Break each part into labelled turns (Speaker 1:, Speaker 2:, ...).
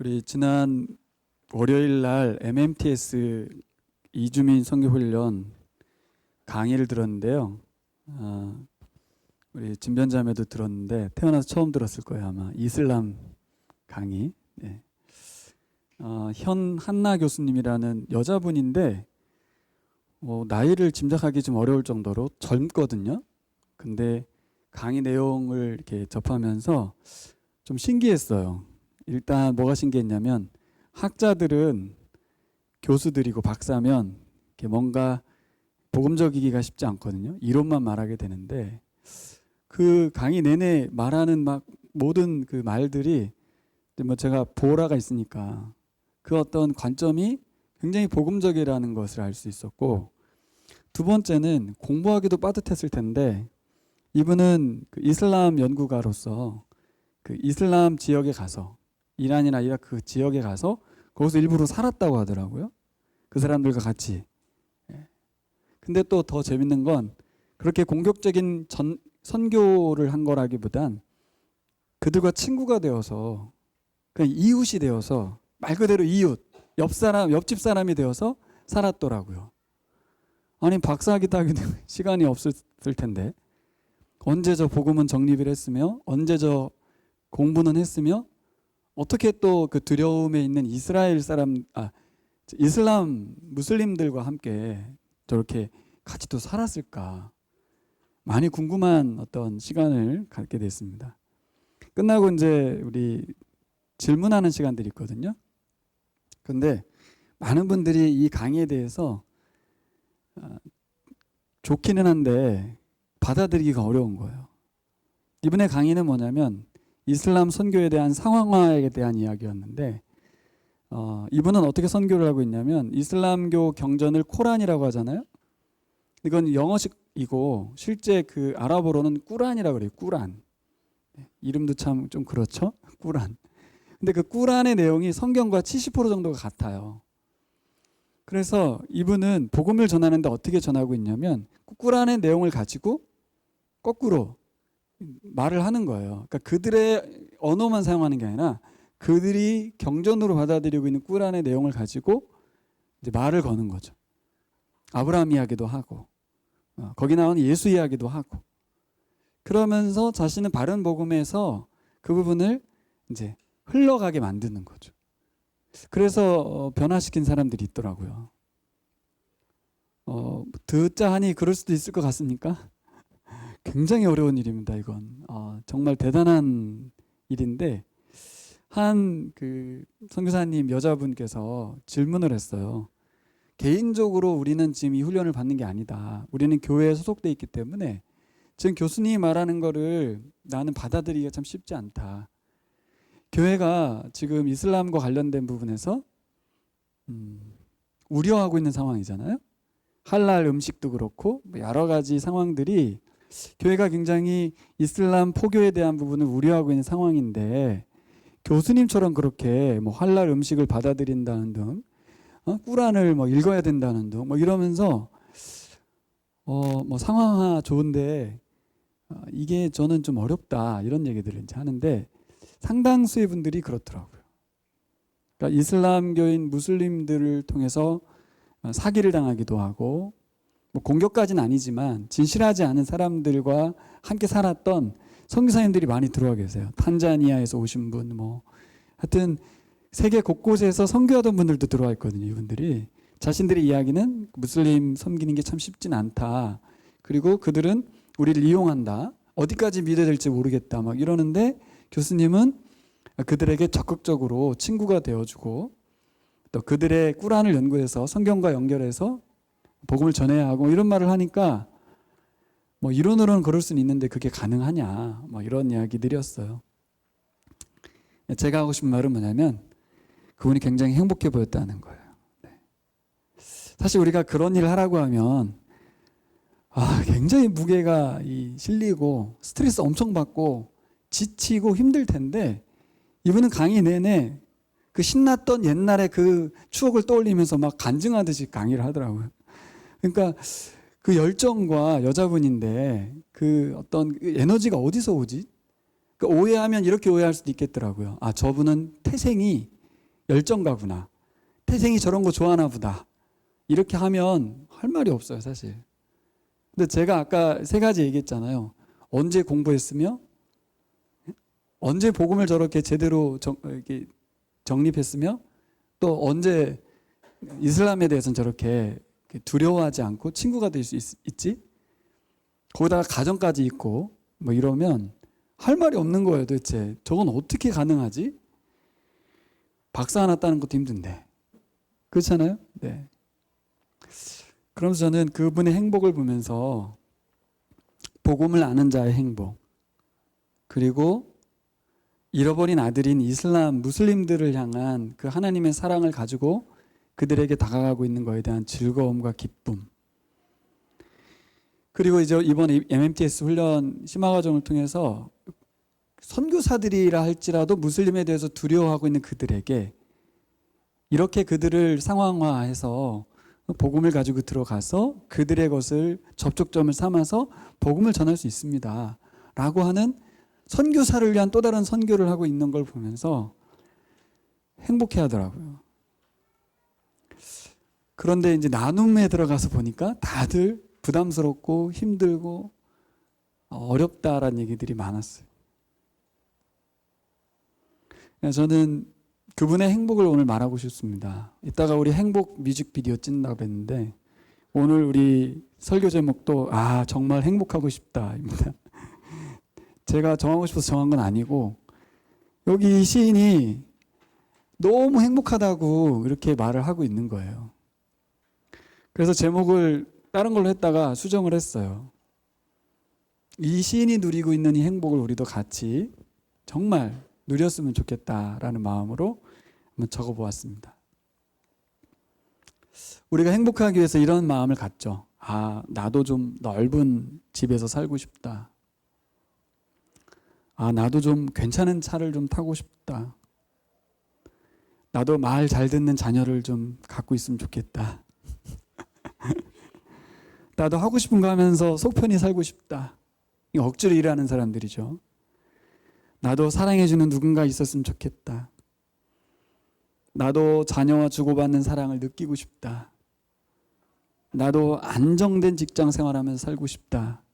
Speaker 1: 우리 지난 월요일 날 MMTS 이주민 선교훈련 강의를 들었는데요. 우리 진변자매도 들었는데 태어나서 처음 들었을 거예요 아마. 이슬람 강의. 네. 현한나 교수님이라는 여자분인데 나이를 짐작하기 좀 어려울 정도로 젊거든요. 근데 강의 내용을 이렇게 접하면서 좀 신기했어요. 일단 뭐가 신기했냐면 학자들은 교수들이고 박사면 이렇게 뭔가 복음적이기가 쉽지 않거든요. 이론만 말하게 되는데 그 강의 내내 말하는 막 모든 그 말들이 뭐 제가 보라가 있으니까 그 어떤 관점이 굉장히 복음적이라는 것을 알 수 있었고, 두 번째는 공부하기도 빠듯했을 텐데 이분은 그 이슬람 연구가로서 그 이슬람 지역에 가서 이란이나 이라크 그 지역에 가서 거기서 일부러 살았다고 하더라고요. 그 사람들과 같이. 근데 또 더 재밌는 건 그렇게 공격적인 선교를 한 거라기보단 그들과 친구가 되어서 그냥 이웃이 되어서 말 그대로 이웃, 옆집 사람이 되어서 살았더라고요. 아니 박사학위 따기도 시간이 없었을 텐데 언제 저 복음은 정립을 했으며 언제 저 공부는 했으며 어떻게 또 그 두려움에 있는 이슬람 무슬림들과 함께 저렇게 같이 또 살았을까, 많이 궁금한 어떤 시간을 갖게 됐습니다. 끝나고 이제 우리 질문하는 시간들이 있거든요. 근데 많은 분들이 이 강의에 대해서 좋기는 한데 받아들이기가 어려운 거예요. 이번에 강의는 뭐냐면 이슬람 선교에 대한 상황화에 대한 이야기였는데 이분은 어떻게 선교를 하고 있냐면 이슬람교 경전을 코란이라고 하잖아요. 이건 영어식이고 실제 그 아랍어로는 꾸란이라고 그래요. 꾸란. 이름도 참 좀 그렇죠? 꾸란. 근데 그 꾸란의 내용이 성경과 70% 정도가 같아요. 그래서 이분은 복음을 전하는데 어떻게 전하고 있냐면 꾸란의 내용을 가지고 거꾸로 말을 하는 거예요. 그러니까 그들의 언어만 사용하는 게 아니라 그들이 경전으로 받아들이고 있는 꾸란의 내용을 가지고 이제 말을 거는 거죠. 아브라함 이야기도 하고 거기 나오는 예수 이야기도 하고, 그러면서 자신은 바른 복음에서 그 부분을 이제 흘러가게 만드는 거죠. 그래서 변화시킨 사람들이 있더라고요. 듣자 하니 그럴 수도 있을 것 같습니까? 굉장히 어려운 일입니다. 이건 정말 대단한 일인데 한 그 선교사님 여자분께서 질문을 했어요. 개인적으로 우리는 지금 이 훈련을 받는 게 아니다. 우리는 교회에 소속돼 있기 때문에 지금 교수님이 말하는 거를 나는 받아들이기가 참 쉽지 않다. 교회가 지금 이슬람과 관련된 부분에서 우려하고 있는 상황이잖아요. 할랄 음식도 그렇고 여러 가지 상황들이 교회가 굉장히 이슬람 포교에 대한 부분을 우려하고 있는 상황인데 교수님처럼 그렇게 뭐 할랄 음식을 받아들인다는 등 꾸란을 뭐 읽어야 된다는 등 뭐 이러면서 뭐 상황화 좋은데 이게 저는 좀 어렵다 이런 얘기들을 이제 하는데 상당수의 분들이 그렇더라고요. 그러니까 이슬람교인 무슬림들을 통해서 사기를 당하기도 하고 뭐 공격까지는 아니지만 진실하지 않은 사람들과 함께 살았던 선교사님들이 많이 들어와 계세요. 탄자니아에서 오신 분, 뭐 하여튼 세계 곳곳에서 선교하던 분들도 들어와 있거든요. 이분들이 자신들의 이야기는 무슬림 섬기는 게 참 쉽진 않다. 그리고 그들은 우리를 이용한다. 어디까지 믿어야 될지 모르겠다. 막 이러는데 교수님은 그들에게 적극적으로 친구가 되어주고 또 그들의 꾸란을 연구해서 성경과 연결해서 복음을 전해야 하고 이런 말을 하니까 뭐 이론으로는 그럴 수는 있는데 그게 가능하냐 뭐 이런 이야기들이었어요. 제가 하고 싶은 말은 뭐냐면 그분이 굉장히 행복해 보였다는 거예요. 사실 우리가 그런 일을 하라고 하면 굉장히 무게가 실리고 스트레스 엄청 받고 지치고 힘들 텐데 이분은 강의 내내 그 신났던 옛날의 그 추억을 떠올리면서 막 간증하듯이 강의를 하더라고요. 그러니까 그 열정과 여자분인데 그 어떤 에너지가 어디서 오지? 그 오해하면 이렇게 오해할 수도 있겠더라고요. 저분은 태생이 열정가구나. 태생이 저런 거 좋아하나 보다. 이렇게 하면 할 말이 없어요, 사실. 근데 제가 아까 세 가지 얘기했잖아요. 언제 공부했으며, 언제 복음을 저렇게 제대로 이렇게 정립했으며, 또 언제 이슬람에 대해서는 저렇게 두려워하지 않고 친구가 될 수 있지? 거기다가 가정까지 있고 뭐 이러면 할 말이 없는 거예요, 도대체. 저건 어떻게 가능하지? 박사 하나 따는 것도 힘든데. 그렇잖아요? 네. 그러면서 저는 그분의 행복을 보면서 복음을 아는 자의 행복, 그리고 잃어버린 아들인 이슬람 무슬림들을 향한 그 하나님의 사랑을 가지고 그들에게 다가가고 있는 것에 대한 즐거움과 기쁨, 그리고 이제 이번 MMTS 훈련 심화 과정을 통해서 선교사들이라 할지라도 무슬림에 대해서 두려워하고 있는 그들에게 이렇게 그들을 상황화해서 복음을 가지고 들어가서 그들의 것을 접촉점을 삼아서 복음을 전할 수 있습니다 라고 하는 선교사를 위한 또 다른 선교를 하고 있는 걸 보면서 행복해 하더라고요. 그런데 이제 나눔에 들어가서 보니까 다들 부담스럽고 힘들고 어렵다라는 얘기들이 많았어요. 저는 그분의 행복을 오늘 말하고 싶습니다. 이따가 우리 행복 뮤직비디오 찍는다고 했는데 오늘 우리 설교 제목도 정말 행복하고 싶다입니다. 제가 정하고 싶어서 정한 건 아니고 여기 이 시인이 너무 행복하다고 이렇게 말을 하고 있는 거예요. 그래서 제목을 다른 걸로 했다가 수정을 했어요. 이 시인이 누리고 있는 이 행복을 우리도 같이 정말 누렸으면 좋겠다라는 마음으로 한번 적어보았습니다. 우리가 행복하기 위해서 이런 마음을 갖죠. 나도 좀 넓은 집에서 살고 싶다. 나도 좀 괜찮은 차를 좀 타고 싶다. 나도 말 잘 듣는 자녀를 좀 갖고 있으면 좋겠다. 나도 하고 싶은 거 하면서 속 편히 살고 싶다. 억지로 일하는 사람들이죠. 나도 사랑해주는 누군가 있었으면 좋겠다. 나도 자녀와 주고받는 사랑을 느끼고 싶다. 나도 안정된 직장 생활하면서 살고 싶다.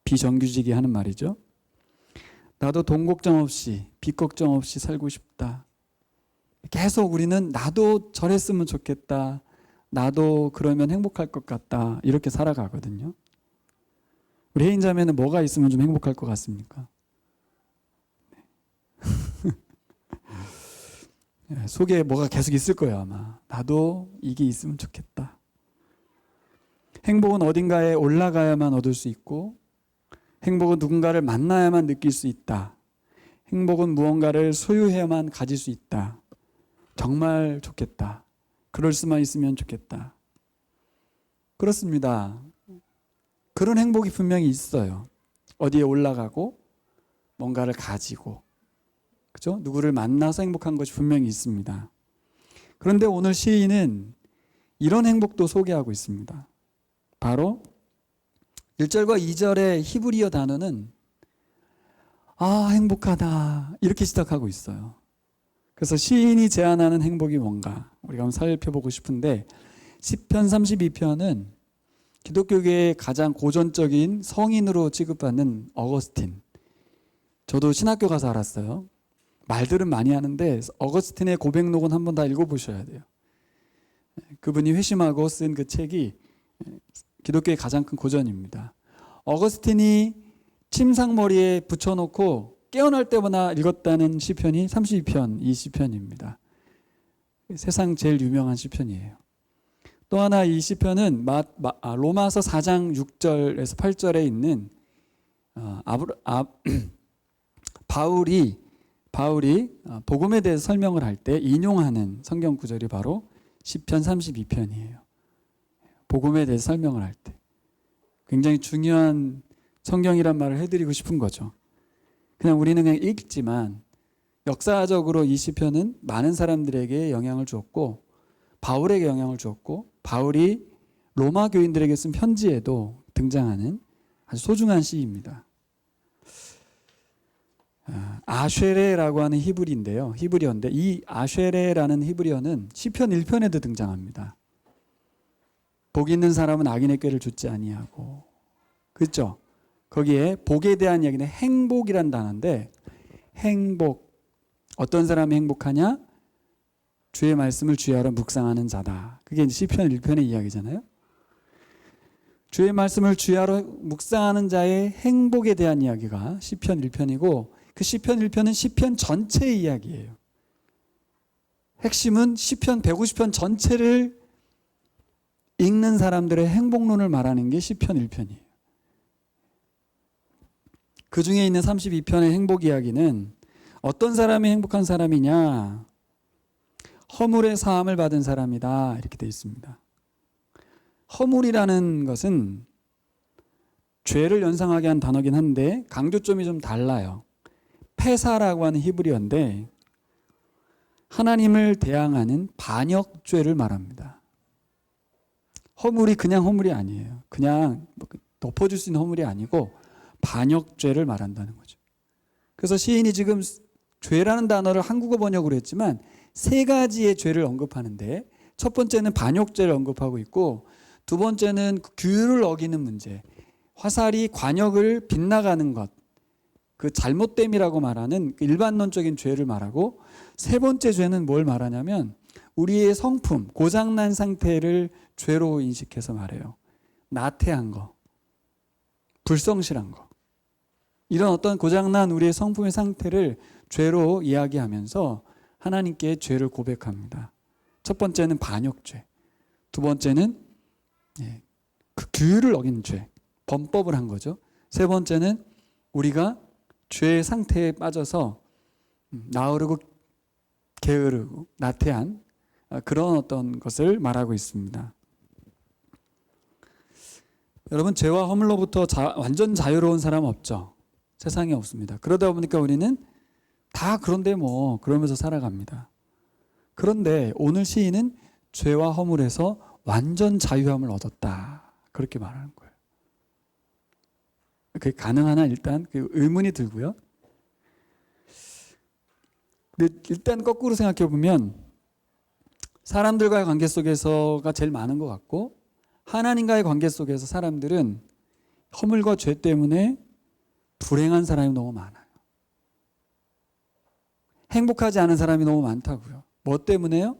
Speaker 1: 비정규직이 하는 말이죠. 나도 돈 걱정 없이 빚 걱정 없이 살고 싶다. 계속 우리는 나도 저랬으면 좋겠다. 나도 그러면 행복할 것 같다. 이렇게 살아가거든요. 우리 혜인자매는 뭐가 있으면 좀 행복할 것 같습니까? 속에 뭐가 계속 있을 거예요, 아마. 나도 이게 있으면 좋겠다. 행복은 어딘가에 올라가야만 얻을 수 있고, 행복은 누군가를 만나야만 느낄 수 있다. 행복은 무언가를 소유해야만 가질 수 있다. 정말 좋겠다. 그럴 수만 있으면 좋겠다. 그렇습니다. 그런 행복이 분명히 있어요. 어디에 올라가고 뭔가를 가지고, 그죠? 누구를 만나서 행복한 것이 분명히 있습니다. 그런데 오늘 시인은 이런 행복도 소개하고 있습니다. 바로 1절과 2절의 히브리어 단어는 행복하다 이렇게 시작하고 있어요. 그래서 시인이 제안하는 행복이 뭔가 우리가 한번 살펴보고 싶은데, 시편 32편은 기독교계의 가장 고전적인 성인으로 취급받는 어거스틴, 저도 신학교 가서 알았어요. 말들은 많이 하는데 어거스틴의 고백록은 한번 다 읽어보셔야 돼요. 그분이 회심하고 쓴 그 책이 기독교의 가장 큰 고전입니다. 어거스틴이 침상머리에 붙여놓고 깨어날 때마다 읽었다는 시편이 32편 이 시편입니다. 세상 제일 유명한 시편이에요. 또 하나 이 시편은 로마서 4장 6절에서 8절에 있는 바울이 복음에 대해서 설명을 할 때 인용하는 성경 구절이 바로 시편 32편이에요. 복음에 대해서 설명을 할 때 굉장히 중요한 성경이란 말을 해드리고 싶은 거죠. 그냥 우리는 그냥 읽지만 역사적으로 이 시편은 많은 사람들에게 영향을 주었고, 바울에게 영향을 주었고, 바울이 로마 교인들에게 쓴 편지에도 등장하는 아주 소중한 시입니다. 아쉐레라고 하는 히브리어인데 이 아쉐레라는 히브리어는 시편 1편에도 등장합니다. 복 있는 사람은 악인의 꾀를 좇지 아니하고, 그렇죠? 거기에 복에 대한 이야기는 행복이란 단어인데, 행복, 어떤 사람이 행복하냐? 주의 말씀을 주야로 묵상하는 자다. 그게 이제 시편 1편의 이야기잖아요. 주의 말씀을 주야로 묵상하는 자의 행복에 대한 이야기가 시편 1편이고, 그 시편 1편은 시편 전체의 이야기예요. 핵심은 시편 150편 전체를 읽는 사람들의 행복론을 말하는 게 시편 1편이에요. 그 중에 있는 32편의 행복 이야기는 어떤 사람이 행복한 사람이냐? 허물의 사함을 받은 사람이다, 이렇게 되어 있습니다. 허물이라는 것은 죄를 연상하게 한 단어긴 한데 강조점이 좀 달라요. 페사라고 하는 히브리어인데 하나님을 대항하는 반역죄를 말합니다. 허물이 그냥 허물이 아니에요. 그냥 덮어줄 수 있는 허물이 아니고 반역죄를 말한다는 거죠. 그래서 시인이 지금 죄라는 단어를 한국어 번역으로 했지만 세 가지의 죄를 언급하는데, 첫 번째는 반역죄를 언급하고 있고, 두 번째는 규율을 어기는 문제, 화살이 관역을 빗나가는 것, 그 잘못됨이라고 말하는 일반론적인 죄를 말하고, 세 번째 죄는 뭘 말하냐면 우리의 성품, 고장난 상태를 죄로 인식해서 말해요. 나태한 거, 불성실한 거, 이런 어떤 고장난 우리의 성품의 상태를 죄로 이야기하면서 하나님께 죄를 고백합니다. 첫 번째는 반역죄, 두 번째는 그 규율을 어긴 죄, 범법을 한 거죠. 세 번째는 우리가 죄의 상태에 빠져서 나으르고 게으르고 나태한 그런 어떤 것을 말하고 있습니다. 여러분, 죄와 허물로부터 완전 자유로운 사람 없죠. 세상에 없습니다. 그러다 보니까 우리는 다 그런데 뭐 그러면서 살아갑니다. 그런데 오늘 시인은 죄와 허물에서 완전 자유함을 얻었다, 그렇게 말하는 거예요. 그게 가능하나 일단 그 의문이 들고요. 근데 일단 거꾸로 생각해 보면 사람들과의 관계 속에서가 제일 많은 것 같고, 하나님과의 관계 속에서 사람들은 허물과 죄 때문에 불행한 사람이 너무 많아요. 행복하지 않은 사람이 너무 많다고요. 뭐 때문에요?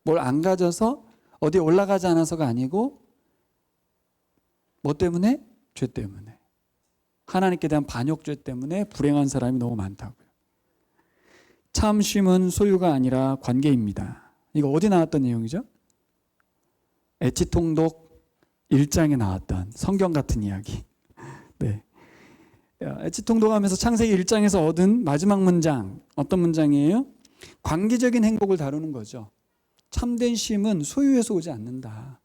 Speaker 1: 뭘 안 가져서 어디 올라가지 않아서가 아니고, 뭐 때문에? 죄 때문에. 하나님께 대한 반역죄 때문에 불행한 사람이 너무 많다고요. 참 쉼은 소유가 아니라 관계입니다. 이거 어디 나왔던 내용이죠? 애치통독 1장에 나왔던 성경 같은 이야기. 네. 애치통독하면서 창세기 1장에서 얻은 마지막 문장, 어떤 문장이에요? 관계적인 행복을 다루는 거죠. 참된 쉼은 소유에서 오지 않는다.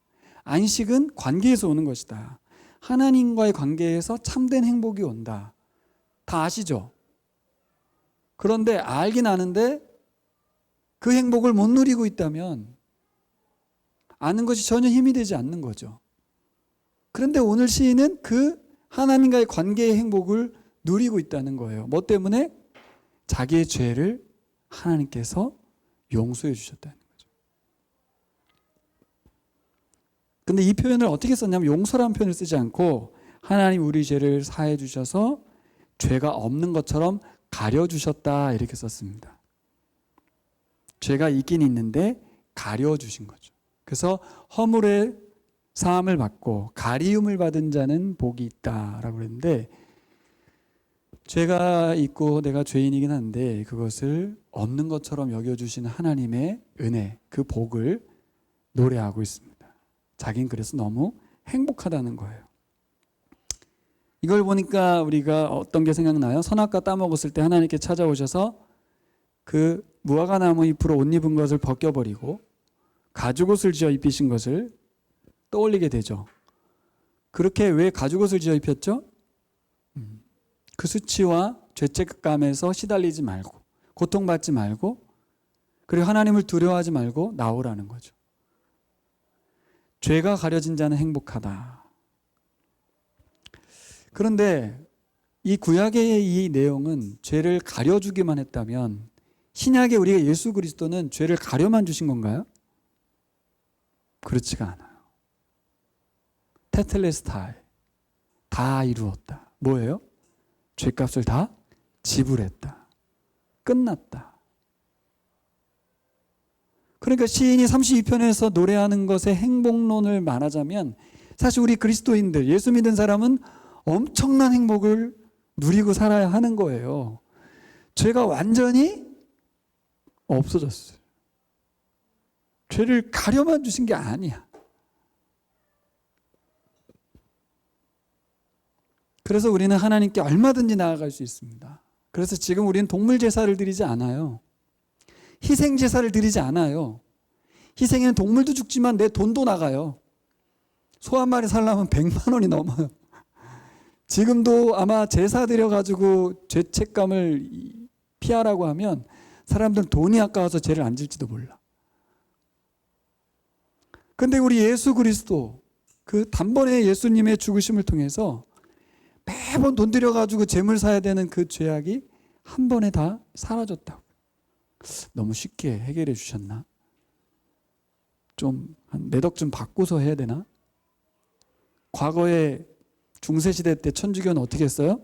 Speaker 1: 안식은 관계에서 오는 것이다. 하나님과의 관계에서 참된 행복이 온다. 다 아시죠? 그런데 알긴 아는데 그 행복을 못 누리고 있다면 아는 것이 전혀 힘이 되지 않는 거죠. 그런데 오늘 시인은 그 하나님과의 관계의 행복을 누리고 있다는 거예요. 뭐 때문에? 자기의 죄를 하나님께서 용서해 주셨다는 거죠. 근데 이 표현을 어떻게 썼냐면 용서라는 표현을 쓰지 않고 하나님 우리 죄를 사해 주셔서 죄가 없는 것처럼 가려주셨다, 이렇게 썼습니다. 죄가 있긴 있는데 가려주신 거죠. 그래서 허물의 사함을 받고 가리움을 받은 자는 복이 있다라고 그랬는데, 죄가 있고 내가 죄인이긴 한데 그것을 없는 것처럼 여겨주시는 하나님의 은혜, 그 복을 노래하고 있습니다. 자긴 그래서 너무 행복하다는 거예요. 이걸 보니까 우리가 어떤 게 생각나요? 선악과 따먹었을 때 하나님께 찾아오셔서 그 무화과 나무 잎으로 옷 입은 것을 벗겨버리고 가죽옷을 지어 입히신 것을 떠올리게 되죠. 그렇게 왜 가죽옷을 지어 입혔죠? 그 수치와 죄책감에서 시달리지 말고, 고통받지 말고, 그리고 하나님을 두려워하지 말고 나오라는 거죠. 죄가 가려진 자는 행복하다. 그런데 이 구약의 이 내용은 죄를 가려주기만 했다면 신약에 우리가 예수 그리스도는 죄를 가려만 주신 건가요? 그렇지가 않아요. 테텔레스타이, 다 이루었다. 뭐예요? 죄값을 다 지불했다. 끝났다. 그러니까 시인이 32편에서 노래하는 것의 행복론을 말하자면 사실 우리 그리스도인들, 예수 믿은 사람은 엄청난 행복을 누리고 살아야 하는 거예요. 죄가 완전히 없어졌어요. 죄를 가려만 주신 게 아니야. 그래서 우리는 하나님께 얼마든지 나아갈 수 있습니다. 그래서 지금 우리는 동물 제사를 드리지 않아요. 희생 제사를 드리지 않아요. 희생에는 동물도 죽지만 내 돈도 나가요. 소 한 마리 살려면 100만 원이 넘어요. 지금도 아마 제사 드려가지고 죄책감을 피하라고 하면 사람들은 돈이 아까워서 죄를 안 질지도 몰라. 근데 우리 예수 그리스도 그 단번에 예수님의 죽으심을 통해서 매번 돈 들여가지고 재물 사야 되는 그 죄악이 한 번에 다 사라졌다고. 너무 쉽게 해결해 주셨나? 좀 한 매덕 좀 받고서 해야 되나? 과거에 중세시대 때 천주교는 어떻게 했어요?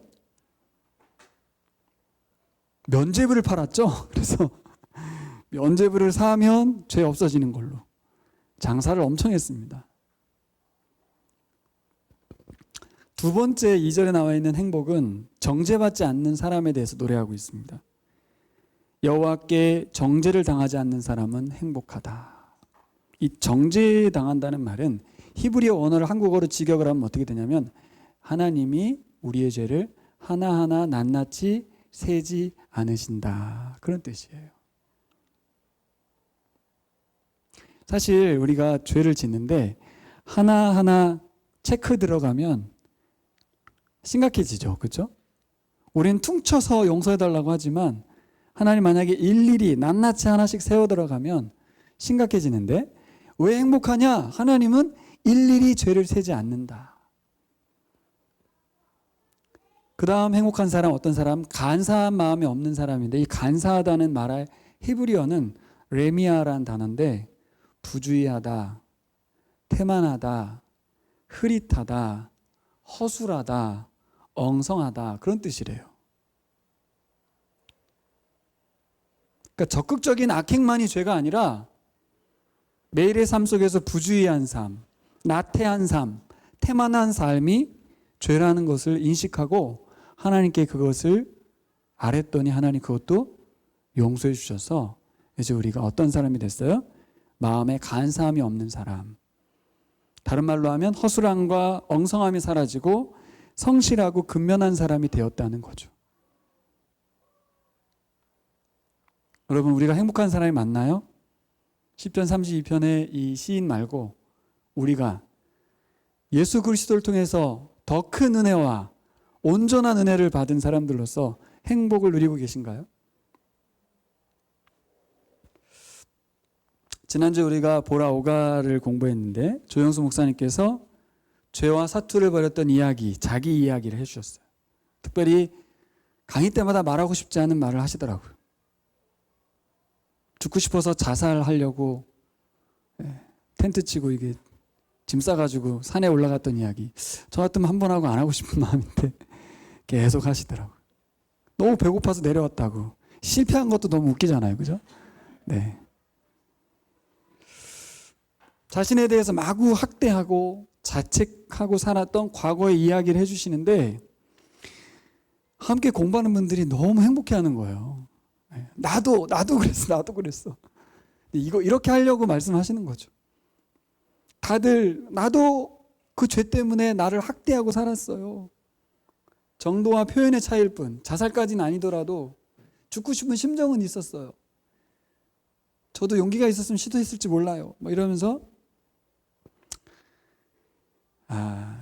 Speaker 1: 면죄부를 팔았죠. 그래서 면죄부를 사면 죄 없어지는 걸로 장사를 엄청 했습니다. 두 번째 2절에 나와 있는 행복은 정죄받지 않는 사람에 대해서 노래하고 있습니다. 여호와께 정죄를 당하지 않는 사람은 행복하다. 이 정죄당한다는 말은 히브리어 원어를 한국어로 직역을 하면 어떻게 되냐면 하나님이 우리의 죄를 하나하나 낱낱이 세지 않으신다. 그런 뜻이에요. 사실 우리가 죄를 짓는데 하나하나 체크 들어가면 심각해지죠. 그렇죠? 우리는 퉁쳐서 용서해달라고 하지만 하나님 만약에 일일이 낱낱이 하나씩 세워 들어가면 심각해지는데 왜 행복하냐? 하나님은 일일이 죄를 세지 않는다. 그 다음 행복한 사람 어떤 사람? 간사한 마음이 없는 사람인데 이 간사하다는 말의 히브리어는 레미아라는 단어인데 부주의하다, 태만하다, 흐릿하다, 허술하다, 엉성하다 그런 뜻이래요. 그러니까 적극적인 악행만이 죄가 아니라 매일의 삶 속에서 부주의한 삶, 나태한 삶, 태만한 삶이 죄라는 것을 인식하고 하나님께 그것을 아랬더니 하나님 그것도 용서해 주셔서 이제 우리가 어떤 사람이 됐어요? 마음에 간사함이 없는 사람. 다른 말로 하면 허술함과 엉성함이 사라지고 성실하고 근면한 사람이 되었다는 거죠. 여러분 우리가 행복한 사람이 맞나요? 10편 32편의 이 시인 말고 우리가 예수 그리스도를 통해서 더 큰 은혜와 온전한 은혜를 받은 사람들로서 행복을 누리고 계신가요? 지난주에 우리가 보라 오가를 공부했는데 조영수 목사님께서 죄와 사투를 벌였던 이야기, 자기 이야기를 해주셨어요. 특별히 강의 때마다 말하고 싶지 않은 말을 하시더라고요. 죽고 싶어서 자살하려고 텐트 치고 이게 짐 싸가지고 산에 올라갔던 이야기. 저 같으면 한 번 하고 안 하고 싶은 마음인데 계속 하시더라고요. 너무 배고파서 내려왔다고. 실패한 것도 너무 웃기잖아요. 그죠? 네. 자신에 대해서 마구 학대하고 자책하고 살았던 과거의 이야기를 해주시는데 함께 공부하는 분들이 너무 행복해하는 거예요. 나도 그랬어. 이거 이렇게 하려고 말씀하시는 거죠. 다들 나도 그 죄 때문에 나를 학대하고 살았어요. 정도와 표현의 차이일 뿐 자살까지는 아니더라도 죽고 싶은 심정은 있었어요. 저도 용기가 있었으면 시도했을지 몰라요. 이러면서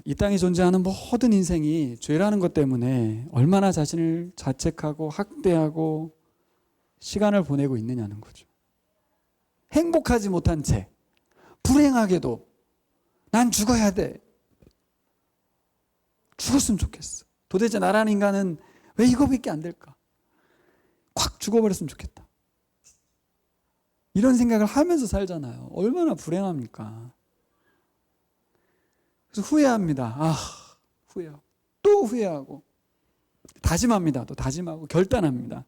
Speaker 1: 이 땅에 존재하는 모든 인생이 죄라는 것 때문에 얼마나 자신을 자책하고 학대하고 시간을 보내고 있느냐는 거죠. 행복하지 못한 채 불행하게도 난 죽어야 돼. 죽었으면 좋겠어. 도대체 나라는 인간은 왜 이거밖에 안 될까? 콱 죽어버렸으면 좋겠다. 이런 생각을 하면서 살잖아요. 얼마나 불행합니까? 그래서 후회합니다. 후회하고 또 후회하고 다짐합니다. 또 다짐하고 결단합니다.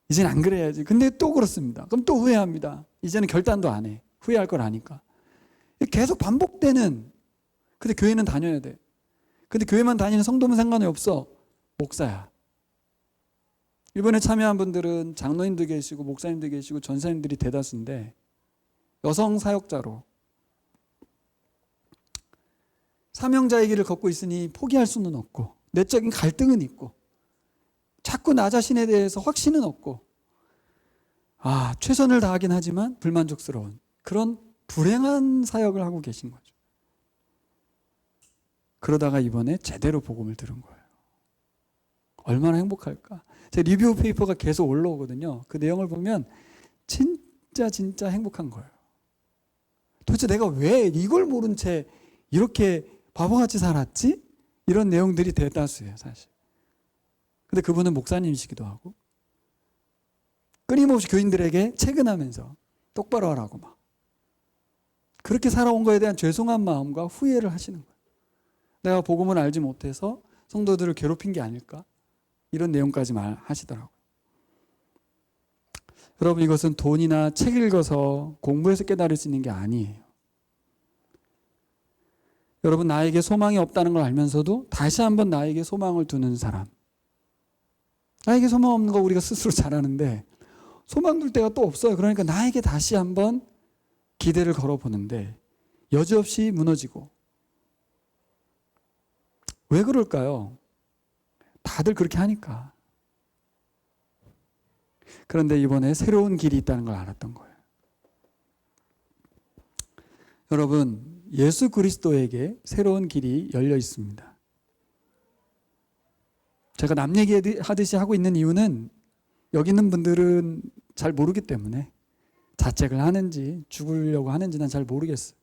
Speaker 1: 이제는 안 그래야지. 근데 또 그렇습니다. 그럼 또 후회합니다. 이제는 결단도 안 해. 후회할 걸 아니까. 계속 반복되는. 근데 교회는 다녀야 돼. 근데 교회만 다니는 성도면 상관이 없어. 목사야. 이번에 참여한 분들은 장로님도 계시고 목사님도 계시고 전사님들이 대다수인데 여성 사역자로 사명자의 길을 걷고 있으니 포기할 수는 없고 내적인 갈등은 있고 자꾸 나 자신에 대해서 확신은 없고 최선을 다하긴 하지만 불만족스러운 그런 불행한 사역을 하고 계신 거죠. 그러다가 이번에 제대로 복음을 들은 거예요. 얼마나 행복할까. 제 리뷰 페이퍼가 계속 올라오거든요. 그 내용을 보면 진짜 행복한 거예요. 도대체 내가 왜 이걸 모른 채 이렇게 바보같이 살았지? 이런 내용들이 대다수예요, 사실. 근데 그분은 목사님이시기도 하고 끊임없이 교인들에게 체근하면서 똑바로 하라고 막 그렇게 살아온 거에 대한 죄송한 마음과 후회를 하시는 거예요. 내가 복음을 알지 못해서 성도들을 괴롭힌 게 아닐까? 이런 내용까지 말하시더라고요. 여러분, 이것은 돈이나 책 읽어서 공부해서 깨달을 수 있는 게 아니에요. 여러분, 나에게 소망이 없다는 걸 알면서도 다시 한번 나에게 소망을 두는 사람. 나에게 소망 없는 거 우리가 스스로 잘 아는데 소망 둘 데가 또 없어요. 그러니까 나에게 다시 한번 기대를 걸어보는데 여지없이 무너지고. 왜 그럴까요? 다들 그렇게 하니까. 그런데 이번에 새로운 길이 있다는 걸 알았던 거예요. 여러분, 예수 그리스도에게 새로운 길이 열려 있습니다. 제가 남 얘기하듯이 하고 있는 이유는 여기 있는 분들은 잘 모르기 때문에 자책을 하는지 죽으려고 하는지 난 잘 모르겠어요.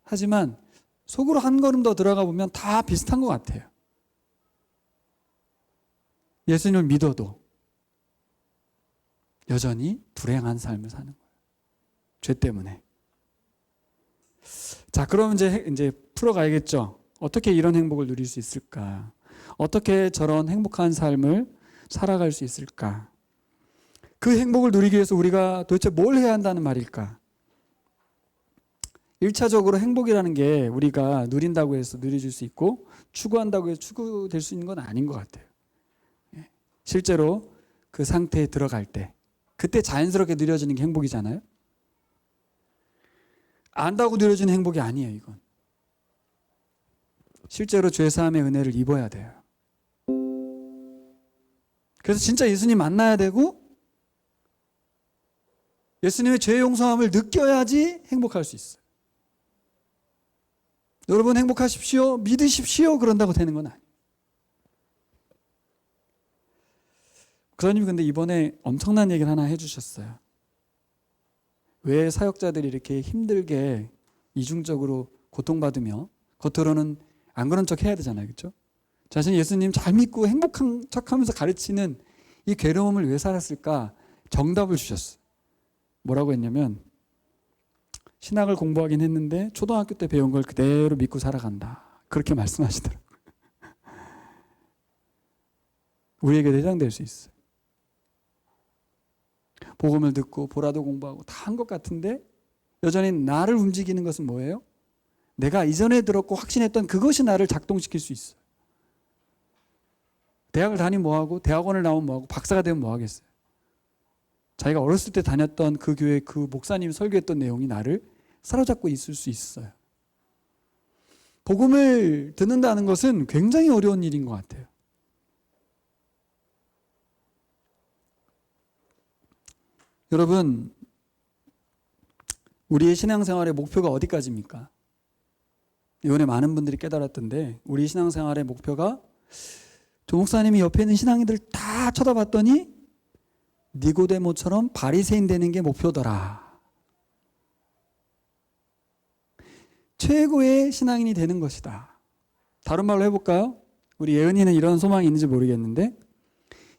Speaker 1: 하지만 속으로 한 걸음 더 들어가 보면 다 비슷한 것 같아요. 예수님을 믿어도 여전히 불행한 삶을 사는 거예요. 죄 때문에. 자, 그럼 이제 풀어가야겠죠. 어떻게 이런 행복을 누릴 수 있을까? 어떻게 저런 행복한 삶을 살아갈 수 있을까? 그 행복을 누리기 위해서 우리가 도대체 뭘 해야 한다는 말일까? 1차적으로 행복이라는 게 우리가 누린다고 해서 누려질 수 있고 추구한다고 해서 추구될 수 있는 건 아닌 것 같아요. 실제로 그 상태에 들어갈 때 그때 자연스럽게 누려지는 게 행복이잖아요. 안다고 누려지는 행복이 아니에요, 이건. 실제로 죄사함의 은혜를 입어야 돼요. 그래서 진짜 예수님 만나야 되고 예수님의 죄 용서함을 느껴야지 행복할 수 있어요. 여러분 행복하십시오, 믿으십시오 그런다고 되는 건 아니에요. 그러님 근데 이번에 엄청난 얘기를 하나 해주셨어요. 왜 사역자들이 이렇게 힘들게 이중적으로 고통받으며 겉으로는 안 그런 척 해야 되잖아요, 그렇죠? 자신이 예수님 잘 믿고 행복한 척하면서 가르치는 이 괴로움을 왜 살았을까? 정답을 주셨어요. 뭐라고 했냐면 신학을 공부하긴 했는데 초등학교 때 배운 걸 그대로 믿고 살아간다. 그렇게 말씀하시더라고요. 우리에게도 해당될 수 있어요. 복음을 듣고 보라도 공부하고 다 한 것 같은데 여전히 나를 움직이는 것은 뭐예요? 내가 이전에 들었고 확신했던 그것이 나를 작동시킬 수 있어요. 대학을 다니면 뭐하고 대학원을 나오면 뭐하고 박사가 되면 뭐하겠어요. 자기가 어렸을 때 다녔던 그 교회 그 목사님이 설교했던 내용이 나를 사로잡고 있을 수 있어요. 복음을 듣는다는 것은 굉장히 어려운 일인 것 같아요. 여러분, 우리의 신앙생활의 목표가 어디까지입니까? 이번에 많은 분들이 깨달았던데 우리 신앙생활의 목표가 조 목사님이 옆에 있는 신앙인들 다 쳐다봤더니 니고데모처럼 바리새인 되는 게 목표더라. 최고의 신앙인이 되는 것이다. 다른 말로 해볼까요? 우리 예은이는 이런 소망이 있는지 모르겠는데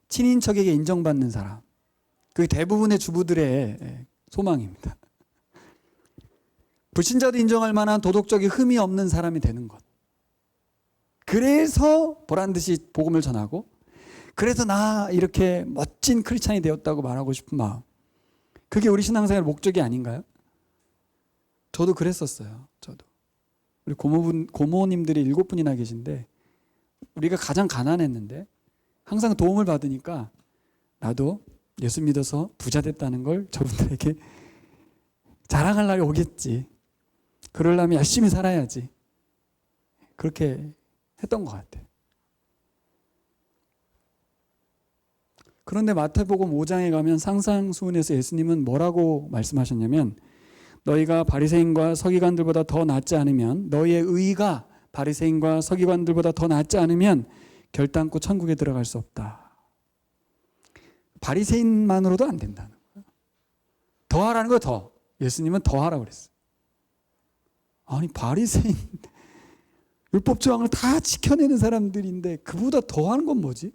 Speaker 1: 친인척에게 인정받는 사람. 그게 대부분의 주부들의 소망입니다. 불신자도 인정할 만한 도덕적인 흠이 없는 사람이 되는 것. 그래서 보란듯이 복음을 전하고, 그래서 나 이렇게 멋진 크리스찬이 되었다고 말하고 싶은 마음. 그게 우리 신앙생활 목적이 아닌가요? 저도 그랬었어요. 저도. 우리 고모님들이 7분이나 계신데 우리가 가장 가난했는데 항상 도움을 받으니까 나도 예수 믿어서 부자 됐다는 걸 저분들에게 자랑할 날이 오겠지. 그러려면 열심히 살아야지. 그렇게 했던 것 같아요. 그런데 마태복음 5장에 가면 상상수훈에서 예수님은 뭐라고 말씀하셨냐면, 너희가 바리새인과 서기관들보다 더 낫지 않으면, 너희의 의가 바리새인과 서기관들보다 더 낫지 않으면 결단코 천국에 들어갈 수 없다. 바리새인만으로도 안 된다는 거예요. 더 하라는 거예요. 더. 예수님은 더 하라고 그랬어요. 아니, 바리새인 율법 조항을 다 지켜내는 사람들인데 그보다 더 하는 건 뭐지?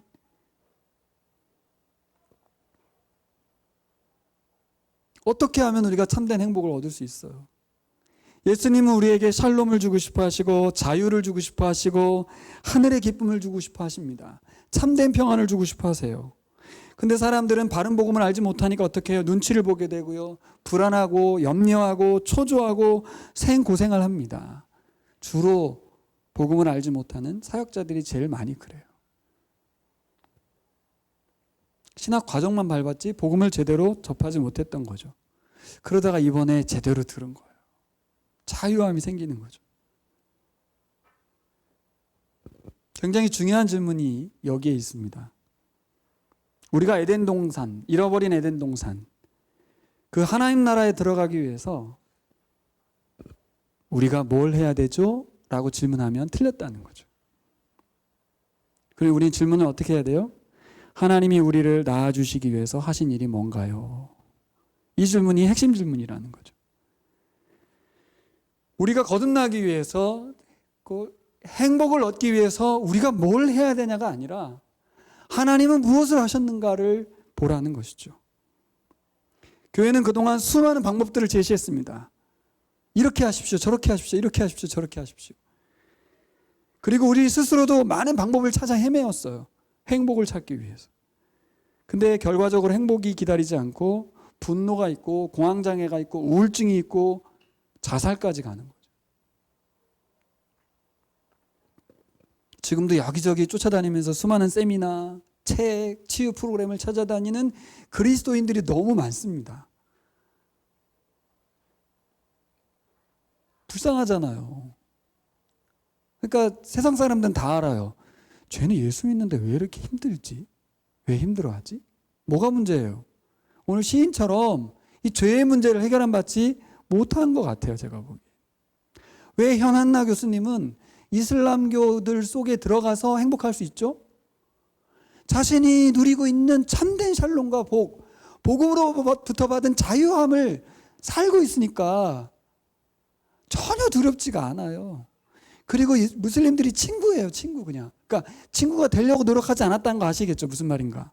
Speaker 1: 어떻게 하면 우리가 참된 행복을 얻을 수 있어요? 예수님은 우리에게 샬롬을 주고 싶어 하시고, 자유를 주고 싶어 하시고, 하늘의 기쁨을 주고 싶어 하십니다. 참된 평안을 주고 싶어 하세요. 근데 사람들은 바른 복음을 알지 못하니까 어떻게 해요? 눈치를 보게 되고요, 불안하고 염려하고 초조하고 생고생을 합니다. 주로 복음을 알지 못하는 사역자들이 제일 많이 그래요. 신학 과정만 밟았지 복음을 제대로 접하지 못했던 거죠. 그러다가 이번에 제대로 들은 거예요. 자유함이 생기는 거죠. 굉장히 중요한 질문이 여기에 있습니다. 우리가 에덴 동산, 잃어버린 에덴 동산, 그 하나님 나라에 들어가기 위해서 우리가 뭘 해야 되죠? 라고 질문하면 틀렸다는 거죠. 그리고 우리는 질문을 어떻게 해야 돼요? 하나님이 우리를 낳아주시기 위해서 하신 일이 뭔가요? 이 질문이 핵심 질문이라는 거죠. 우리가 거듭나기 위해서, 그 행복을 얻기 위해서 우리가 뭘 해야 되냐가 아니라 하나님은 무엇을 하셨는가를 보라는 것이죠. 교회는 그동안 수많은 방법들을 제시했습니다. 이렇게 하십시오, 저렇게 하십시오, 이렇게 하십시오, 저렇게 하십시오. 그리고 우리 스스로도 많은 방법을 찾아 헤매었어요. 행복을 찾기 위해서. 근데 결과적으로 행복이 기다리지 않고 분노가 있고 공황장애가 있고 우울증이 있고 자살까지 가는 거죠. 지금도 여기저기 쫓아다니면서 수많은 세미나, 책, 치유 프로그램을 찾아다니는 그리스도인들이 너무 많습니다. 불쌍하잖아요. 그러니까 세상 사람들은 다 알아요. 쟤는 예수 믿는데 왜 이렇게 힘들지? 왜 힘들어하지? 뭐가 문제예요? 오늘 시인처럼 이 죄의 문제를 해결한 받지 못한 것 같아요, 제가 보기에. 왜 현한나 교수님은 이슬람교들 속에 들어가서 행복할 수 있죠? 자신이 누리고 있는 참된 샬롬과 복음으로부터 받은 자유함을 살고 있으니까 전혀 두렵지가 않아요. 그리고 무슬림들이 친구예요, 친구 그냥. 그러니까 친구가 되려고 노력하지 않았다는 거 아시겠죠? 무슨 말인가?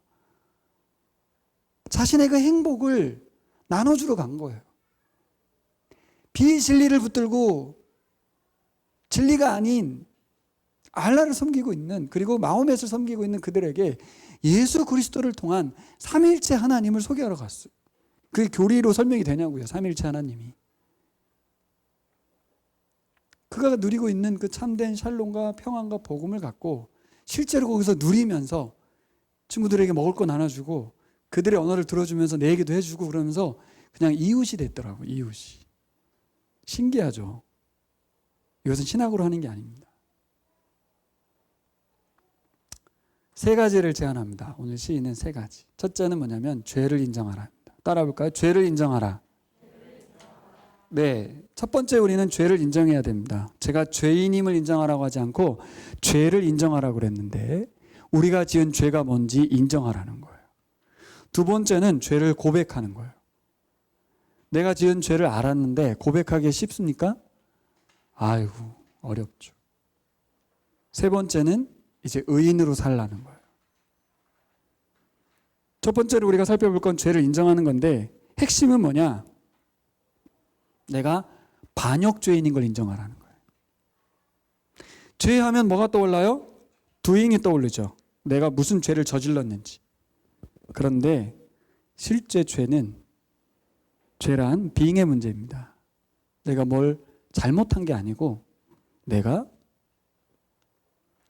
Speaker 1: 자신의 그 행복을 나눠주러 간 거예요. 비진리를 붙들고 진리가 아닌 알라를 섬기고 있는, 그리고 마호멧을 섬기고 있는 그들에게 예수 그리스도를 통한 삼위일체 하나님을 소개하러 갔어요. 그게 교리로 설명이 되냐고요, 삼위일체 하나님이. 그가 누리고 있는 그 참된 샬롬과 평안과 복음을 갖고 실제로 거기서 누리면서 친구들에게 먹을 거 나눠주고 그들의 언어를 들어주면서 내 얘기도 해주고 그러면서 그냥 이웃이 됐더라고요. 이웃이. 신기하죠. 이것은 신학으로 하는 게 아닙니다. 3가지를 제안합니다. 오늘 시인은 3가지. 첫째는 뭐냐면 죄를 인정하라. 따라 볼까요? 죄를 인정하라. 네, 첫 번째 우리는 죄를 인정해야 됩니다. 제가 죄인임을 인정하라고 하지 않고 죄를 인정하라고 그랬는데, 우리가 지은 죄가 뭔지 인정하라는 거예요. 두 번째는 죄를 고백하는 거예요. 내가 지은 죄를 알았는데 고백하기 쉽습니까? 아이고, 어렵죠. 세 번째는 이제 의인으로 살라는 거예요. 첫 번째로 우리가 살펴볼 건 죄를 인정하는 건데 핵심은 뭐냐? 내가 반역죄인인 걸 인정하라는 거예요. 죄하면 뭐가 떠올라요? doing이 떠오르죠. 내가 무슨 죄를 저질렀는지. 그런데 실제 죄란 being의 문제입니다. 내가 뭘 잘못한 게 아니고 내가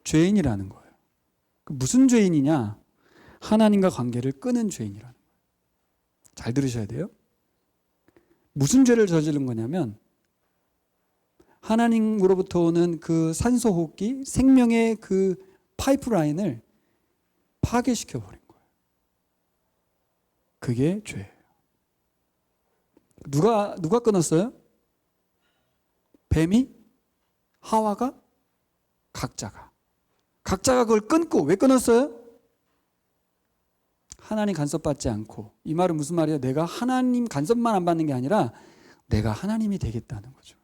Speaker 1: 죄인이라는 거예요. 무슨 죄인이냐? 하나님과 관계를 끊은 죄인이라는 거예요. 잘 들으셔야 돼요. 무슨 죄를 저지른 거냐면 하나님으로부터 오는 그 산소 호흡기, 생명의 그 파이프라인을 파괴시켜 버린 거예요. 그게 죄예요. 누가 끊었어요? 뱀이? 하와가? 각자가 그걸 끊고. 왜 끊었어요? 하나님 간섭받지 않고. 이 말은 무슨 말이에요? 내가 하나님 간섭만 안 받는 게 아니라 내가 하나님이 되겠다는 거죠.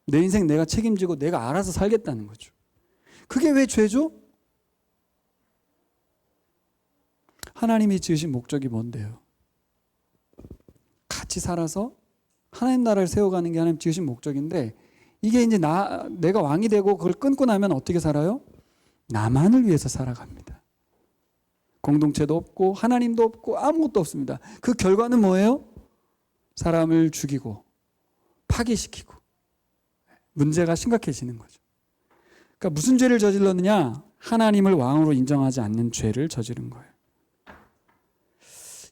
Speaker 1: 내 인생 내가 책임지고 내가 알아서 살겠다는 거죠. 그게 왜 죄죠? 하나님이 지으신 목적이 뭔데요? 같이 살아서 하나님 나라를 세워가는 게 하나님 지으신 목적인데, 이게 이제 내가 왕이 되고 그걸 끊고 나면 어떻게 살아요? 나만을 위해서 살아갑니다. 공동체도 없고 하나님도 없고 아무것도 없습니다. 그 결과는 뭐예요? 사람을 죽이고 파괴시키고 문제가 심각해지는 거죠. 그러니까 무슨 죄를 저질렀느냐? 하나님을 왕으로 인정하지 않는 죄를 저지른 거예요.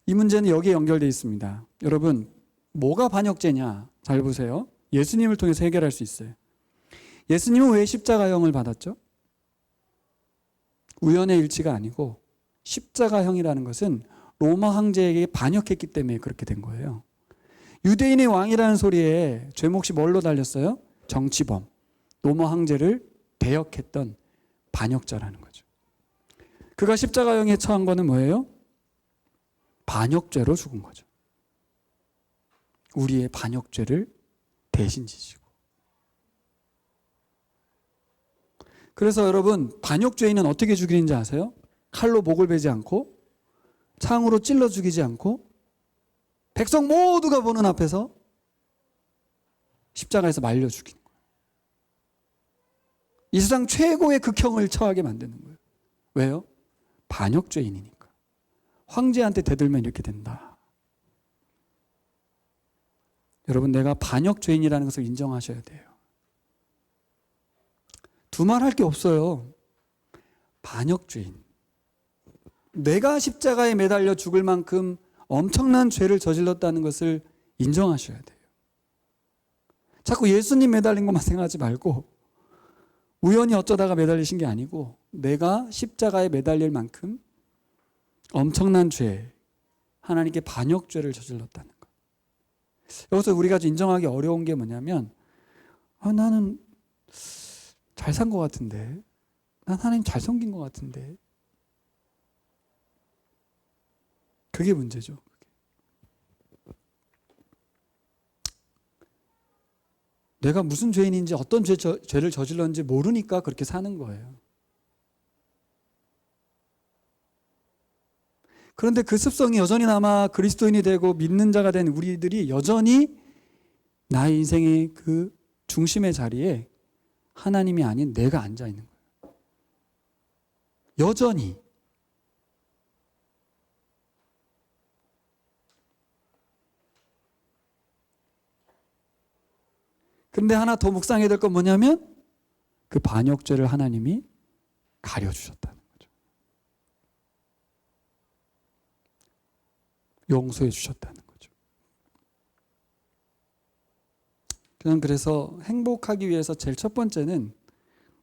Speaker 1: 이 문제는 여기에 연결되어 있습니다. 여러분, 뭐가 반역죄냐? 잘 보세요. 예수님을 통해서 해결할 수 있어요. 예수님은 왜 십자가형을 받았죠? 우연의 일치가 아니고 십자가형이라는 것은 로마 황제에게 반역했기 때문에 그렇게 된 거예요. 유대인의 왕이라는 소리에 죄 몫이 뭘로 달렸어요? 정치범, 로마 황제를 대역했던 반역자라는 거죠. 그가 십자가형에 처한 거는 뭐예요? 반역죄로 죽은 거죠. 우리의 반역죄를 대신 지시고. 그래서 여러분, 반역죄인은 어떻게 죽이는지 아세요? 칼로 목을 베지 않고, 창으로 찔러 죽이지 않고, 백성 모두가 보는 앞에서 십자가에서 말려 죽이는 거예요. 이 세상 최고의 극형을 처하게 만드는 거예요. 왜요? 반역죄인이니까. 황제한테 대들면 이렇게 된다. 여러분, 내가 반역죄인이라는 것을 인정하셔야 돼요. 두말할 게 없어요. 반역죄인. 내가 십자가에 매달려 죽을 만큼 엄청난 죄를 저질렀다는 것을 인정하셔야 돼요. 자꾸 예수님 매달린 것만 생각하지 말고, 우연히 어쩌다가 매달리신 게 아니고 내가 십자가에 매달릴 만큼 엄청난 죄, 하나님께 반역죄를 저질렀다는 것. 여기서 우리가 인정하기 어려운 게 뭐냐면, 나는 잘 산 것 같은데, 난 하나님 잘 섬긴 것 같은데. 그게 문제죠. 내가 무슨 죄인인지 어떤 죄를 저질렀는지 모르니까 그렇게 사는 거예요. 그런데 그 습성이 여전히 남아 그리스도인이 되고 믿는 자가 된 우리들이 여전히 나의 인생의 그 중심의 자리에 하나님이 아닌 내가 앉아 있는 거예요. 여전히. 근데 하나 더 묵상해야 될 건 뭐냐면 그 반역죄를 하나님이 가려주셨다는 거죠. 용서해 주셨다는 거죠. 저는 그래서 행복하기 위해서 제일 첫 번째는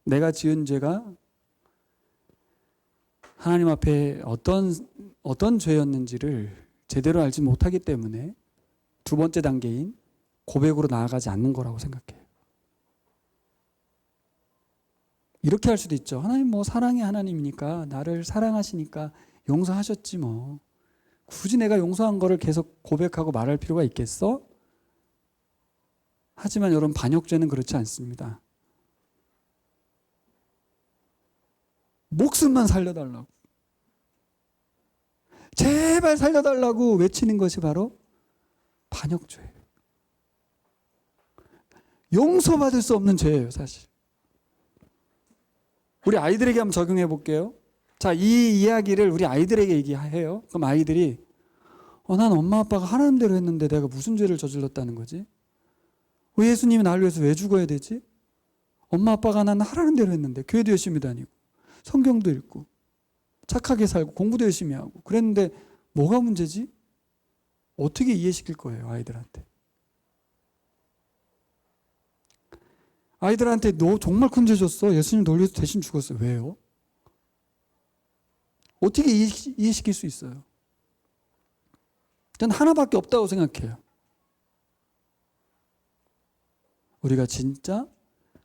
Speaker 1: 내가 지은 죄가 하나님 앞에 어떤 죄였는지를 제대로 알지 못하기 때문에 두 번째 단계인 고백으로 나아가지 않는 거라고 생각해요. 이렇게 할 수도 있죠. 하나님 뭐 사랑의 하나님이니까 나를 사랑하시니까 용서하셨지 뭐. 굳이 내가 용서한 거를 계속 고백하고 말할 필요가 있겠어? 하지만 여러분, 반역죄는 그렇지 않습니다. 목숨만 살려달라고, 제발 살려달라고 외치는 것이 바로 반역죄예요. 용서받을 수 없는 죄예요, 사실. 우리 아이들에게 한번 적용해 볼게요. 자, 이 이야기를 우리 아이들에게 얘기해요. 그럼 아이들이 난 엄마 아빠가 하라는 대로 했는데 내가 무슨 죄를 저질렀다는 거지? 왜 예수님이 나를 위해서 왜 죽어야 되지? 엄마 아빠가 난 하라는 대로 했는데 교회도 열심히 다니고 성경도 읽고 착하게 살고 공부도 열심히 하고 그랬는데 뭐가 문제지? 어떻게 이해시킬 거예요, 아이들한테? 아이들한테 너 정말 큰 죄 졌어. 예수님 널 위해서 대신 죽었어. 왜요? 어떻게 이해시킬 수 있어요? 저는 하나밖에 없다고 생각해요. 우리가 진짜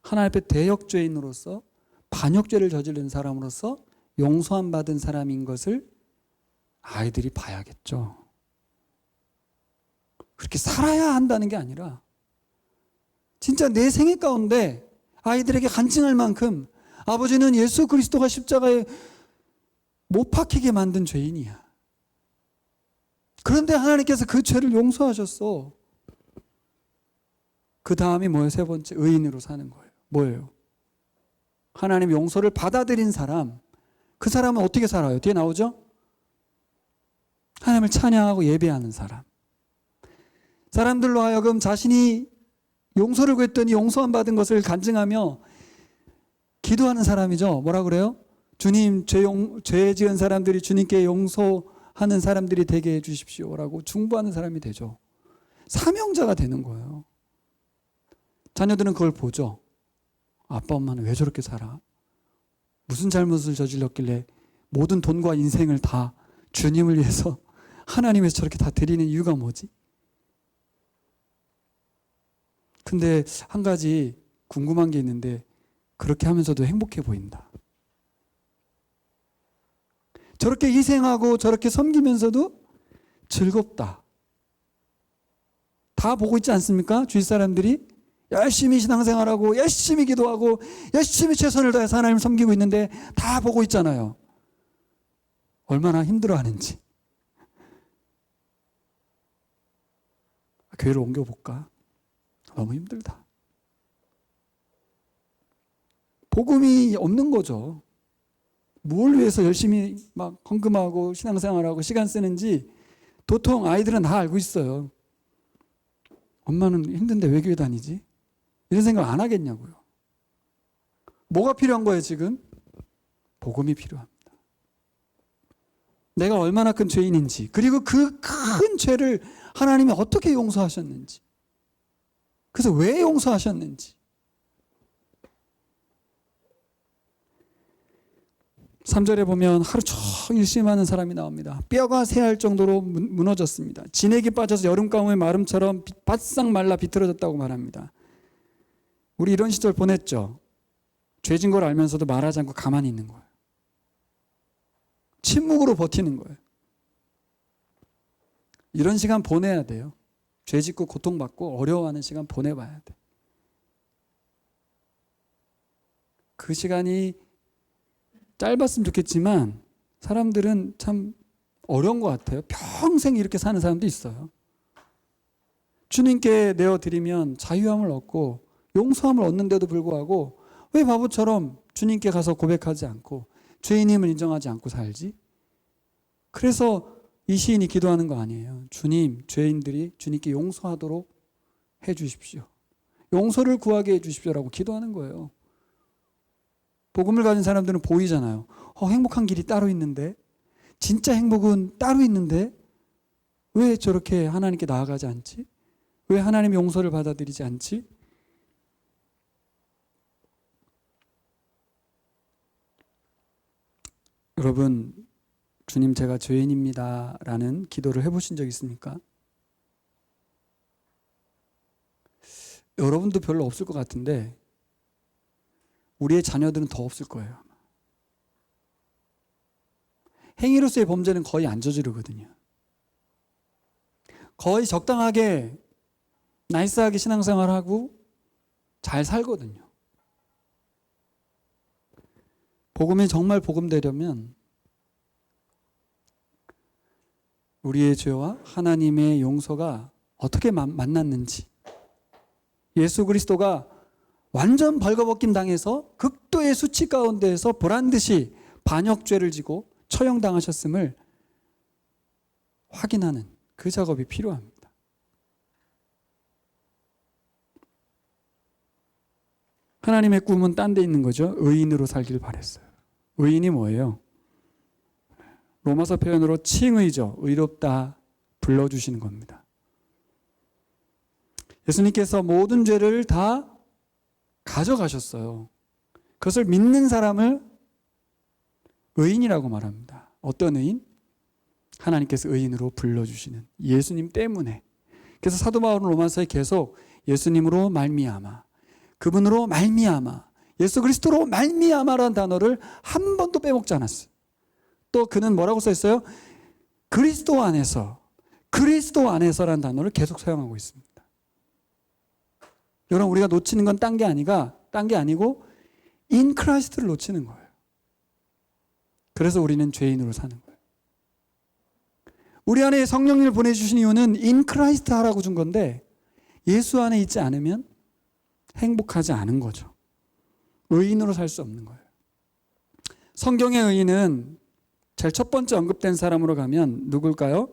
Speaker 1: 하나님 앞에 대역죄인으로서 반역죄를 저지른 사람으로서 용서함 받은 사람인 것을 아이들이 봐야겠죠. 그렇게 살아야 한다는 게 아니라 진짜 내 생애 가운데 아이들에게 간증할 만큼 아버지는 예수 그리스도가 십자가에 못 박히게 만든 죄인이야. 그런데 하나님께서 그 죄를 용서하셨어. 그 다음이 뭐예요? 세 번째, 의인으로 사는 거예요. 뭐예요? 하나님 용서를 받아들인 사람, 그 사람은 어떻게 살아요? 뒤에 나오죠? 하나님을 찬양하고 예배하는 사람. 사람들로 하여금 자신이 용서를 구했더니 용서함 받은 것을 간증하며 기도하는 사람이죠. 뭐라 그래요? 주님, 죄 지은 사람들이 주님께 용서하는 사람들이 되게 해주십시오라고 중보하는 사람이 되죠. 사명자가 되는 거예요. 자녀들은 그걸 보죠. 아빠 엄마는 왜 저렇게 살아? 무슨 잘못을 저질렀길래 모든 돈과 인생을 다 주님을 위해서 하나님에서 저렇게 다 드리는 이유가 뭐지? 근데 한 가지 궁금한 게 있는데 그렇게 하면서도 행복해 보인다. 저렇게 희생하고 저렇게 섬기면서도 즐겁다. 다 보고 있지 않습니까? 주위 사람들이 열심히 신앙생활하고 열심히 기도하고 열심히 최선을 다해서 하나님을 섬기고 있는데 다 보고 있잖아요. 얼마나 힘들어하는지. 교회를 옮겨볼까? 너무 힘들다. 복음이 없는 거죠. 뭘 위해서 열심히 막 헌금하고 신앙생활하고 시간 쓰는지 도통 아이들은 다 알고 있어요. 엄마는 힘든데 왜 교회 다니지? 이런 생각 안 하겠냐고요. 뭐가 필요한 거예요, 지금? 복음이 필요합니다. 내가 얼마나 큰 죄인인지, 그리고 그 큰 죄를 하나님이 어떻게 용서하셨는지, 그래서 왜 용서하셨는지. 3절에 보면 하루 종일 심하는 사람이 나옵니다. 뼈가 새할 정도로 무너졌습니다. 진액이 빠져서 여름 가뭄의 마름처럼 바싹 말라 비틀어졌다고 말합니다. 우리 이런 시절 보냈죠. 죄진 걸 알면서도 말하지 않고 가만히 있는 거예요. 침묵으로 버티는 거예요. 이런 시간 보내야 돼요. 죄 짓고 고통받고 어려워하는 시간 보내봐야 돼. 그 시간이 짧았으면 좋겠지만 사람들은 참 어려운 것 같아요. 평생 이렇게 사는 사람도 있어요. 주님께 내어드리면 자유함을 얻고 용서함을 얻는데도 불구하고 왜 바보처럼 주님께 가서 고백하지 않고 죄인임을 인정하지 않고 살지? 그래서 이 시인이 기도하는 거 아니에요. 주님, 죄인들이 주님께 용서하도록 해 주십시오. 용서를 구하게 해 주십시오라고 기도하는 거예요. 복음을 가진 사람들은 보이잖아요. 행복한 길이 따로 있는데, 진짜 행복은 따로 있는데 왜 저렇게 하나님께 나아가지 않지? 왜 하나님의 용서를 받아들이지 않지? 여러분, 주님 제가 죄인입니다 라는 기도를 해보신 적 있습니까? 여러분도 별로 없을 것 같은데 우리의 자녀들은 더 없을 거예요. 행위로서의 범죄는 거의 안 저지르거든요. 거의 적당하게 나이스하게 신앙생활하고 잘 살거든요. 복음이 정말 복음되려면 우리의 죄와 하나님의 용서가 어떻게 만났는지, 예수 그리스도가 완전 벌거벗김 당해서 극도의 수치 가운데에서 보란듯이 반역죄를 지고 처형당하셨음을 확인하는 그 작업이 필요합니다. 하나님의 꿈은 딴 데 있는 거죠. 의인으로 살길 바랬어요. 의인이 뭐예요? 로마서 표현으로 칭의죠. 의롭다 불러주시는 겁니다. 예수님께서 모든 죄를 다 가져가셨어요. 그것을 믿는 사람을 의인이라고 말합니다. 어떤 의인? 하나님께서 의인으로 불러주시는 예수님 때문에. 그래서 사도 바울은 로마서에 계속 예수님으로 말미암아, 그분으로 말미암아, 예수 그리스도로 말미암아라는 단어를 한 번도 빼먹지 않았어요. 또 그는 뭐라고 써 있어요? 그리스도 안에서라는 단어를 계속 사용하고 있습니다. 여러분, 우리가 놓치는 건 딴 게 아니고 in Christ를 놓치는 거예요. 그래서 우리는 죄인으로 사는 거예요. 우리 안에 성령님을 보내주신 이유는 in Christ 하라고 준 건데, 예수 안에 있지 않으면 행복하지 않은 거죠. 의인으로 살 수 없는 거예요. 성경의 의인은 제일 첫 번째 언급된 사람으로 가면 누굴까요?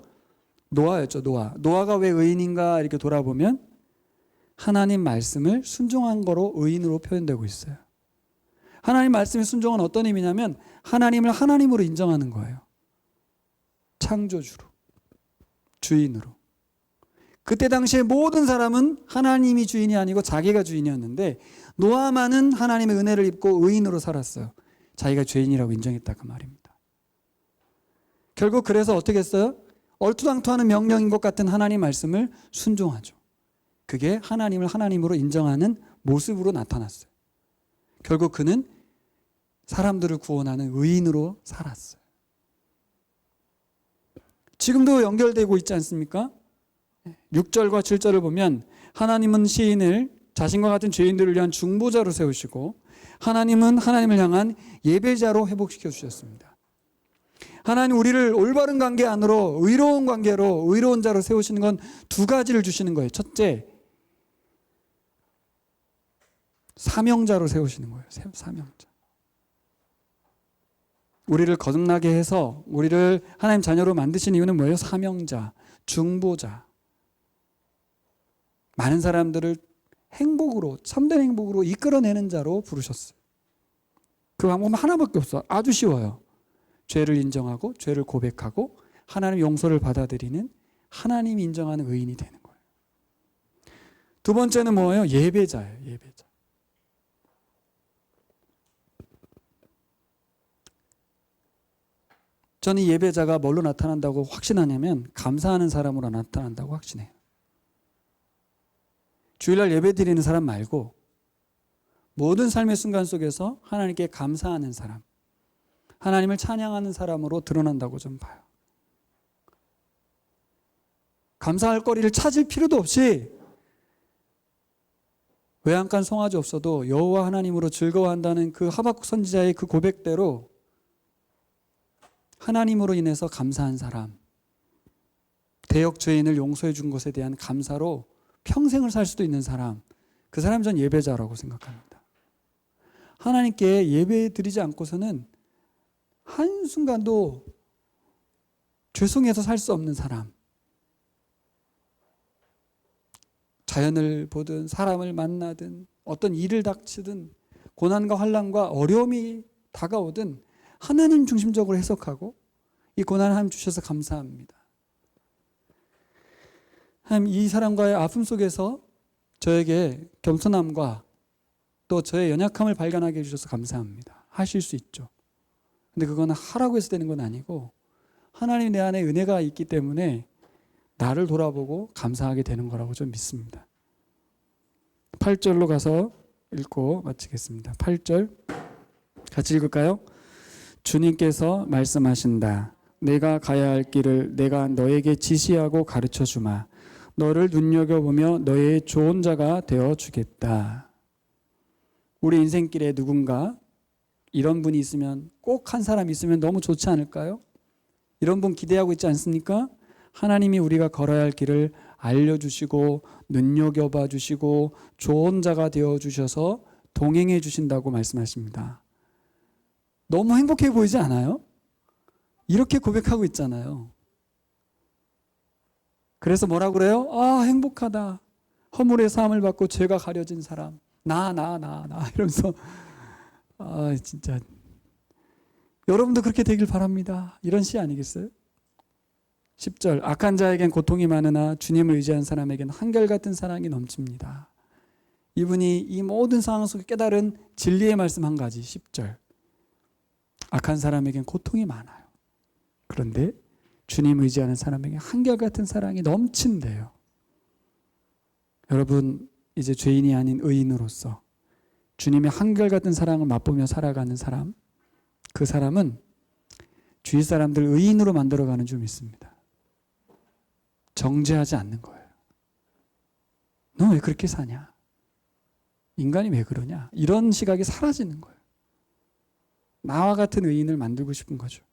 Speaker 1: 노아였죠. 노아가 왜 의인인가 이렇게 돌아보면 하나님 말씀을 순종한 거로 의인으로 표현되고 있어요. 하나님 말씀의 순종은 어떤 의미냐면 하나님을 하나님으로 인정하는 거예요. 창조주로, 주인으로. 그때 당시에 모든 사람은 하나님이 주인이 아니고 자기가 주인이었는데 노아만은 하나님의 은혜를 입고 의인으로 살았어요. 자기가 죄인이라고 인정했다 그 말입니다. 결국 그래서 어떻게 했어요? 얼토당토하는 명령인 것 같은 하나님 말씀을 순종하죠. 그게 하나님을 하나님으로 인정하는 모습으로 나타났어요. 결국 그는 사람들을 구원하는 의인으로 살았어요. 지금도 연결되고 있지 않습니까? 6절과 7절을 보면 하나님은 시인을 자신과 같은 죄인들을 위한 중보자로 세우시고 하나님은 하나님을 향한 예배자로 회복시켜 주셨습니다. 하나님 우리를 올바른 관계 안으로 의로운 관계로 의로운 자로 세우시는 건 두 가지를 주시는 거예요. 첫째, 사명자로 세우시는 거예요. 사명자. 우리를 거듭나게 해서 우리를 하나님 자녀로 만드신 이유는 뭐예요? 사명자, 중보자. 많은 사람들을 행복으로, 참된 행복으로 이끌어내는 자로 부르셨어요. 그 방법은 하나밖에 없어요. 아주 쉬워요. 죄를 인정하고 죄를 고백하고 하나님 용서를 받아들이는 하나님이 인정하는 의인이 되는 거예요. 두 번째는 뭐예요? 예배자예요. 예배자. 저는 이 예배자가 뭘로 나타난다고 확신하냐면 감사하는 사람으로 나타난다고 확신해요. 주일날 예배 드리는 사람 말고 모든 삶의 순간 속에서 하나님께 감사하는 사람, 하나님을 찬양하는 사람으로 드러난다고 좀 봐요. 감사할 거리를 찾을 필요도 없이 외양간 송아지 없어도 여호와 하나님으로 즐거워한다는 그 하박국 선지자의 그 고백대로 하나님으로 인해서 감사한 사람, 대역 죄인을 용서해 준 것에 대한 감사로 평생을 살 수도 있는 사람, 그 사람이 전 예배자라고 생각합니다. 하나님께 예배 드리지 않고서는 한순간도 죄송해서 살 수 없는 사람, 자연을 보든 사람을 만나든 어떤 일을 닥치든 고난과 환난과 어려움이 다가오든 하나님 중심적으로 해석하고 이 고난을 하나님 주셔서 감사합니다. 하나님 이 사람과의 아픔 속에서 저에게 겸손함과 또 저의 연약함을 발견하게 해주셔서 감사합니다. 하실 수 있죠. 근데 그거는 하라고 해서 되는 건 아니고 하나님이 내 안에 은혜가 있기 때문에 나를 돌아보고 감사하게 되는 거라고 좀 믿습니다. 8절로 가서 읽고 마치겠습니다. 8절 같이 읽을까요? 주님께서 말씀하신다. 내가 가야 할 길을 내가 너에게 지시하고 가르쳐 주마. 너를 눈여겨보며 너의 좋은 자가 되어 주겠다. 우리 인생길에 누군가 이런 분이 있으면, 꼭 한 사람 있으면 너무 좋지 않을까요? 이런 분 기대하고 있지 않습니까? 하나님이 우리가 걸어야 할 길을 알려주시고 눈여겨봐 주시고 좋은 자가 되어주셔서 동행해 주신다고 말씀하십니다. 너무 행복해 보이지 않아요? 이렇게 고백하고 있잖아요. 그래서 뭐라고 그래요? 아, 행복하다. 허물의 사함을 받고 죄가 가려진 사람. 나 이러면서 아, 진짜 여러분도 그렇게 되길 바랍니다. 이런 시 아니겠어요? 10절, 악한 자에겐 고통이 많으나 주님을 의지한 사람에겐 한결같은 사랑이 넘칩니다. 이분이 이 모든 상황 속에 깨달은 진리의 말씀 한 가지. 10절, 악한 사람에겐 고통이 많아요. 그런데 주님 의지하는 사람에게 한결같은 사랑이 넘친대요. 여러분, 이제 죄인이 아닌 의인으로서 주님의 한결같은 사랑을 맛보며 살아가는 사람, 그 사람은 주위 사람들 의인으로 만들어가는 줄 믿습니다. 정죄하지 않는 거예요. 너 왜 그렇게 사냐? 인간이 왜 그러냐? 이런 시각이 사라지는 거예요. 나와 같은 의인을 만들고 싶은 거죠.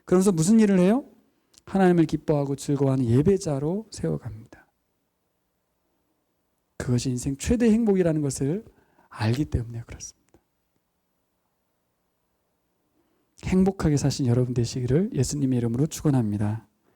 Speaker 1: 그러면서 무슨 일을 해요? 하나님을 기뻐하고 즐거워하는 예배자로 세워갑니다. 그것이 인생 최대 행복이라는 것을 알기 때문에 그렇습니다. 행복하게 사신 여러분 되시기를 예수님의 이름으로 축원합니다.